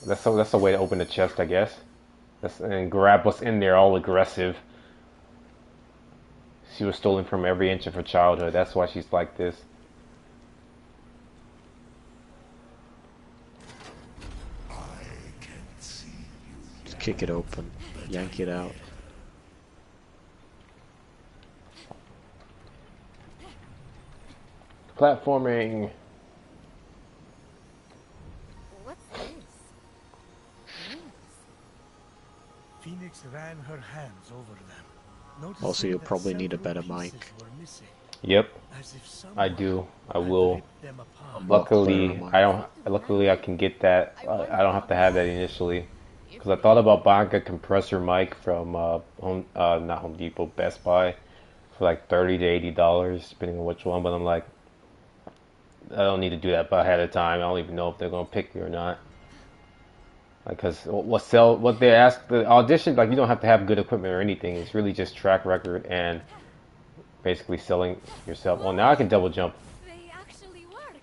that's a way to open the chest, I guess. And grab what's in there, all aggressive. She was stolen from every inch of her childhood. That's why she's like this. Just kick it open, yank it out. Platforming. What's this? Wings. Phoenix ran her hands over them. Also, noticing you'll that probably need a several better pieces mic. were missing, Yep, as if I someone do. I had will. ripped them apart. Much better Luckily, mic. I don't. Luckily, I can get that. I don't have to have that initially. Because I thought about buying a compressor mic from not Home Depot, Best Buy, for like $30 to $80, depending on which one. But I'm like, I don't need to do that ahead of time. I don't even know if they're gonna pick me or not. Because what they ask the audition, like you don't have to have good equipment or anything. It's really just track record and basically selling yourself. Well, now I can double jump. They actually work.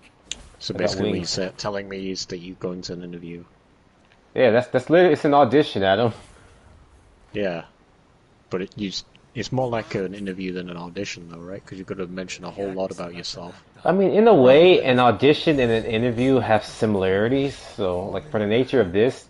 So I got basically, what wings. you're telling me is that you're going to an interview. Yeah, that's literally it's an audition, Adam. Yeah, but it's more like an interview than an audition, though, right? Because you've got to mention a whole lot about yourself. I mean, in a way, an audition and an interview have similarities. So, like for the nature of this,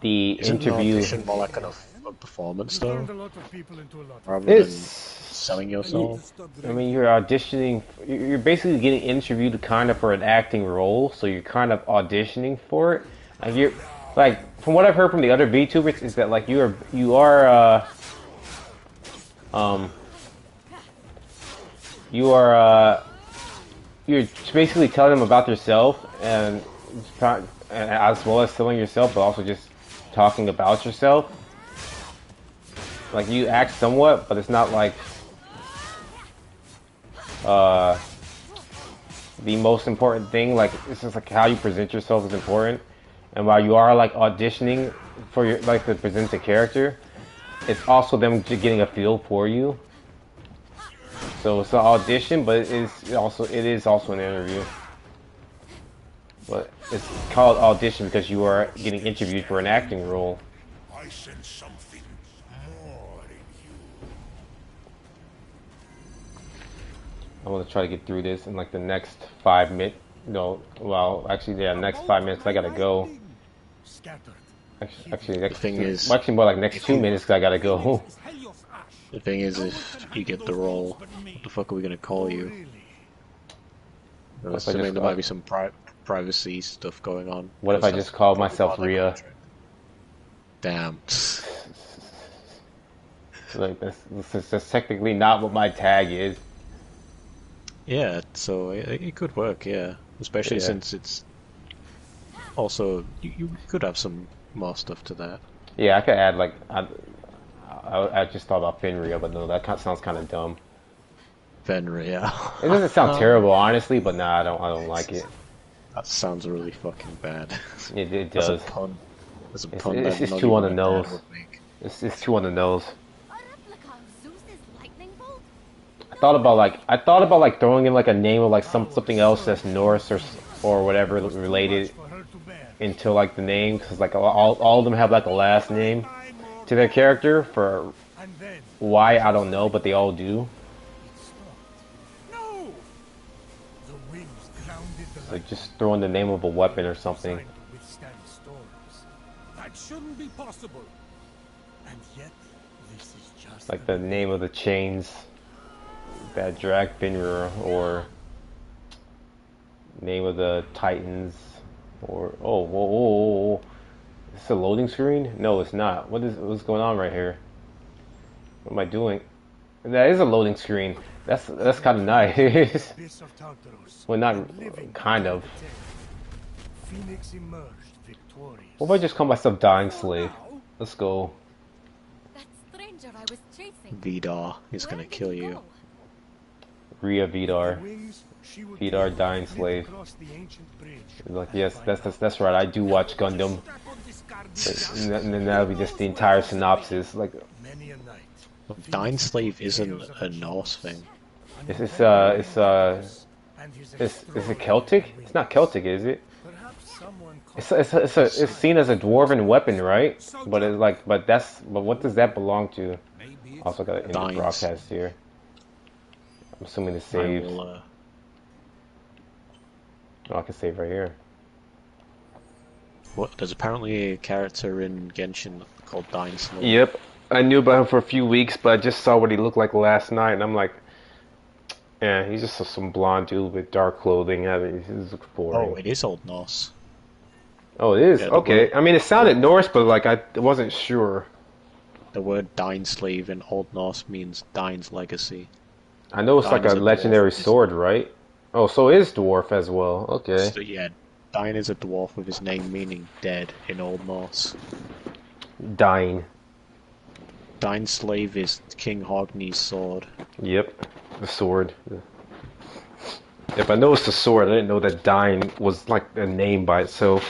the Isn't an interview audition more like a performance, You turned though, a lot of people into a lot of rather than is. selling yourself? I mean, you're auditioning. You're basically getting interviewed kind of for an acting role. So you're kind of auditioning for it. Like you're like from what I've heard from the other VTubers is that like um you are you're basically telling them about yourself and as well as selling yourself, but also just talking about yourself. Like you act somewhat, but it's not like uh, the most important thing. Like it's just like how you present yourself is important. And while you are like auditioning for your like to present the character, it's also them getting a feel for you. So it's an audition, but it is also an interview. But it's called audition because you are getting interviewed for an acting role. I sense something more in you. I want to try to get through this in like the next 5 minutes. No, well, actually, yeah, next 5 minutes. I gotta go. scattered. Actually, The thing is, well, actually more like next 2 minutes. 'Cause I gotta go. the thing is, if you get the role, what the fuck are we gonna call you? Really? I'm What if I assuming just there might be some privacy stuff going on. What if I because just call that's myself probably part Rhea? of the contract. Damn. Like that's technically not what my tag is. Yeah, so it could work, yeah. Especially Yeah. since it's also you could have some more stuff to that. Yeah, I could add like I just thought about Fenrir, but no, that sounds kind of dumb. Fenrir, yeah. It doesn't sound terrible, honestly, but nah, I don't like it. That sounds really fucking bad. It That's does. a pun. That's a It's pun it's that just not too even on the my dad nose. would make. It's too on the nose. A replica of Zeus's lightning bolt? I thought about like throwing in like a name of like something else that's Norse or whatever related For her to bear. into like the name because like all of them have like a last name to their character for And then why I don't know, but they all do. it stopped. No! The winds grounded the Like light just throw in the name of a weapon or something. designed to withstand storms. That shouldn't be possible. And yet, this is just Like the name of the chains that drag Fenrir, or name of the Titans, or whoa. Is this a loading screen? No, it's not. What's going on right here? What am I doing? That is a loading screen. That's kind of nice. Abyss of Tartaros, Well, not and living kind to of. tell the tale. Fenyx emerged victorious. What if I just call myself Dying For Slave? now, Let's go. That stranger I was chasing. Vidar is Where gonna did kill he you. go? Rhea With Vidar. the wings, she would Vidar, be Dying able to Slave. flit across the ancient bridge Like, and yes, find that's right. I do watch Gundam. step on this guardian. And then that'll be just the entire synopsis. Like, many a night. Dying Fenyx Slave told isn't tales of a achievements. Norse thing. An it's inventor and his is it extraordinary Celtic? It's not wings. Celtic, is it? Perhaps someone It's seen as a dwarven weapon, right? But it's like, but what does that belong to? Maybe it's Also got to end the Dying. broadcast here. I'm assuming the I saves. will, Oh, I can save right here. what? There's apparently a character in Genshin called Dying Slave. Yep, I knew about him for a few weeks, but I just saw what he looked like last night, and I'm like, yeah, he's just some blonde dude with dark clothing. I mean, he looks boring. Oh, it is Old Norse. Oh, it is? Yeah, the Okay. word- I mean, it sounded Norse, but like I wasn't sure. The word Dying Slave in Old Norse means Dying's legacy. I know it's Dying like is a a legendary dwarf. sword, right? Oh, so it is dwarf as well. Okay. So yeah, Dying is a dwarf with his name meaning dead in Old Norse. Dying. Dying Slave is King Hogni's sword. Yep. The sword. Yep, I know it's the sword. I didn't know that dying was like a name by itself.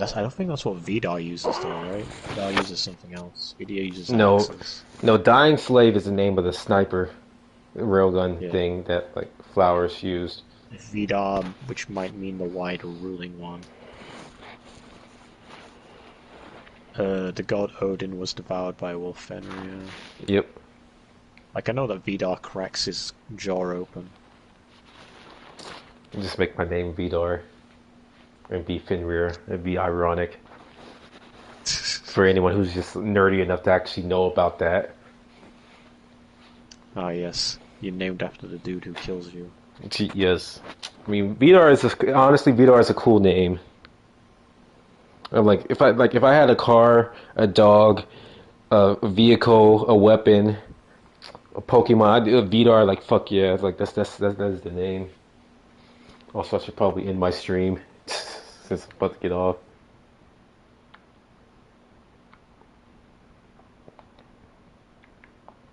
I don't think that's what Vidar uses though, right? Vidar uses something else. Vidar uses No. axes. No, Dying Slave is the name of the sniper railgun Yeah. thing that like Flowers used. Vidar, which might mean the wide ruling one. The god Odin was devoured by a wolf Fenrir. Yep. Like, I know that Vidar cracks his jaw open. Just make my name Vidar. And be Fenrir. It'd be ironic. For anyone who's just nerdy enough to actually know about that. Ah, yes. You're named after the dude who kills you. Yes. I mean, Vidar is honestly Vidar is a cool name. If I had a car, a dog, a vehicle, a weapon, a Pokemon, I'd do a Vidar. Like fuck yeah, like that's the name. Also, I should probably end my stream since I'm about to get off.